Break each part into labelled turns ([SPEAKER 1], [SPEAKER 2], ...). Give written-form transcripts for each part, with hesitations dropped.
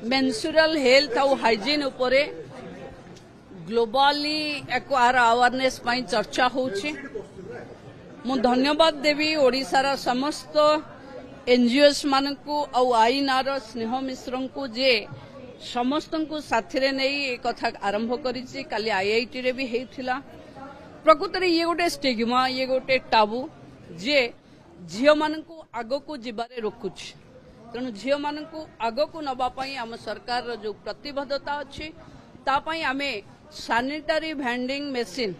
[SPEAKER 1] Menstrual health और hygiene उपरे globally एक अवेयरनेस पई चर्चा होउछि। मु धन्यवाद देवी ओडिशार समस्त एनजीओस मानकू और आईनार स्नेह मिश्र को जे समस्त को साथी रे नहीं ए कथा आरंभ करिछि। काली आईआईटी रे भी हेइथिला। प्रकृत रे ये गोटे स्टिग्मा ये गोटे टाबू जे झियो मानकू आगो को जिबारे रोकुछि। तेणु झियो मानकू आगो को नबा पई आम सरकार जो प्रतिबद्धता अछि ता पई आमे सैनिटरी वेंडिंग मशीन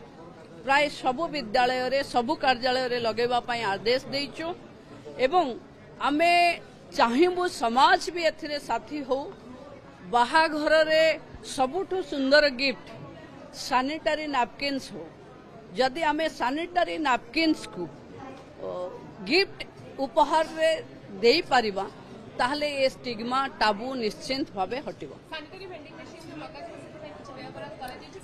[SPEAKER 1] प्राय सबु विद्यालय रे सबु कार्यालय रे लगेबा पई आदेश देइछु एवं आमे चाहिबु समाज भी एथिरे साथी हो। बाहाघर रे सबुठु सुंदर गिफ्ट सैनिटरी नैपकिन्स हो। जदि आमे सैनिटरी नैपकिन्स को गिफ्ट उपहार रे देई परिबा ताहले ए स्टिग्मा टाबू निश्चिंत भावे हटिबो।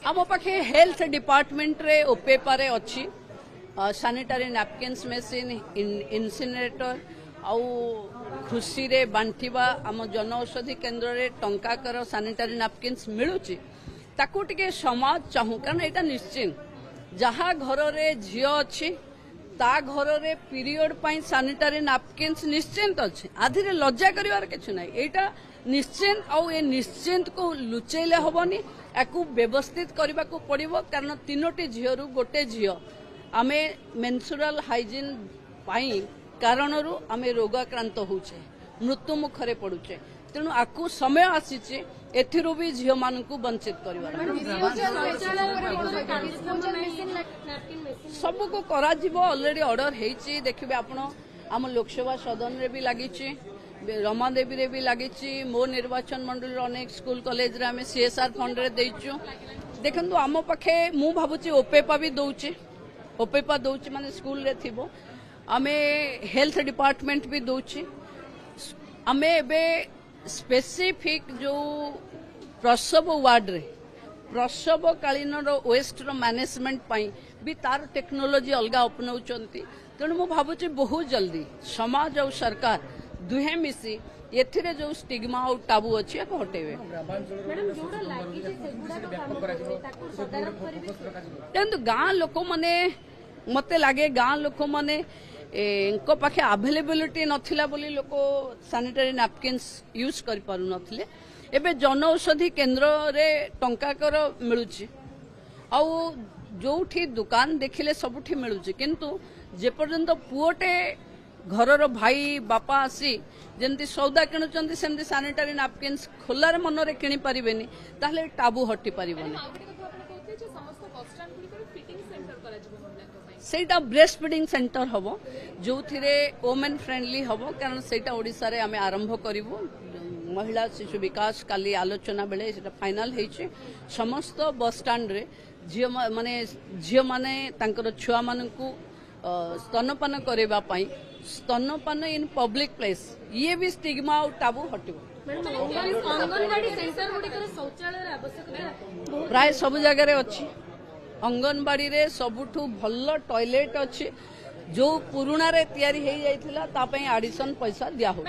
[SPEAKER 1] आम पाखे हेल्थ डिपार्टमेंट रे ओपेपारे अच्छी सैनिटरी नैपकिन्स मशीन इनसिनरेटर आउ खुशी रे बांटिबा आम जन औषधि केन्द्र रे टंका कर सैनिटरी नैपकिन्स मिलुची ताकू टिके समाज चाहू कारण एटा निश्चिंत जहाँ घर रे झियो अच्छी ता घर रे पीरियड पाई सैनिटरी नैपकिन्स निश्चिंत अच्छे। आधि रे लज्जा करिवार किछु नै। एटा निश्चिंत आउ ए निश्चिंत को लुचेले हबनी याकू व्यवस्थित करबा को पड़िबो कारण तीनोटी झियो गोटे झियो आमे मेंसुरल हाइजीन पाई कारणरू आमे रोगाक्रांत होउछे मृत्यु मुखरे पड़ुछे। तेणु आकू समय आसीचे एथिरो भी झियो मानकू वंचित करबार सबू को करा जिवो। ऑलरेडी ऑर्डर हेइची देखिबे आपण आम लोकसभा सदन रे भी लागिची रमादेवी रे भी लागिची मो निर्वाचन मंडल अनेक स्कूल कॉलेज रे आमे सीएसआर फंड रे देइचु। देखंतु आम पाखे मु भाबुची ओपेपा भी दउची ओपेपा दउची माने स्कूल रे थिबो आमे हेल्थ डिपार्टमेंट भी दउची आमे एबे स्पेसिफिक जो प्रसव वार्ड रे प्रसव कालीन वेस्ट मैनेजमेंट पाई भी तार टेक्नोलोजी अलग अपनाउचंती। तेणु मु भाबुची बहुत जल्दी समाज और सरकार दुहे मिसी एथिरे जो स्टिग्मा और टाबू अच्छी हटेबे। देखो गाँ लोक माने मते लागे गाँ लोक माने इनको पाखे अवेलेबिलिटी नथिला बोली लोक सैनिटरी नैपकिन्स यूज कर पारु नथिले। एबे जन औषधि केन्द्र रे टंका कर मिलुची आउ जोठी दुकान देखिले सबुठी मिलुची किंतु जे पर्यंत पुओटे घरर भाई बापा आसी जेमती सौदा किणुचंती सेमती सैनिटरी नैपकिन्स खोलार मनरे किणी पारिबेनी ताहले टाबू हटि पारिबनी। सेटा ब्रेस्ट फीडिंग सेंटर हबो जो थिरे वोमेन फ्रेंडली हबो कारण सेटा ओडिसा रे आमे आरंभ करिवो। महिला शिशु विकास काली आलोचना बेले सेटा फाइनल हेछि। समस्त बस स्टैंड रे झियो माने तांकर छुआ मानकू स्तनपान करेबा पाई स्तनपान इन पब्लिक प्लेस ये भी स्टिग्मा और टाबू हटिबो। प्राय सब जगह रे अच्छी अंगनवाड़ी रे सबुठू भल टॉयलेट अच्छी जो पुराणा रे तैयारी हो जाइथिला ता पई एडिशन पैसा दिया हो।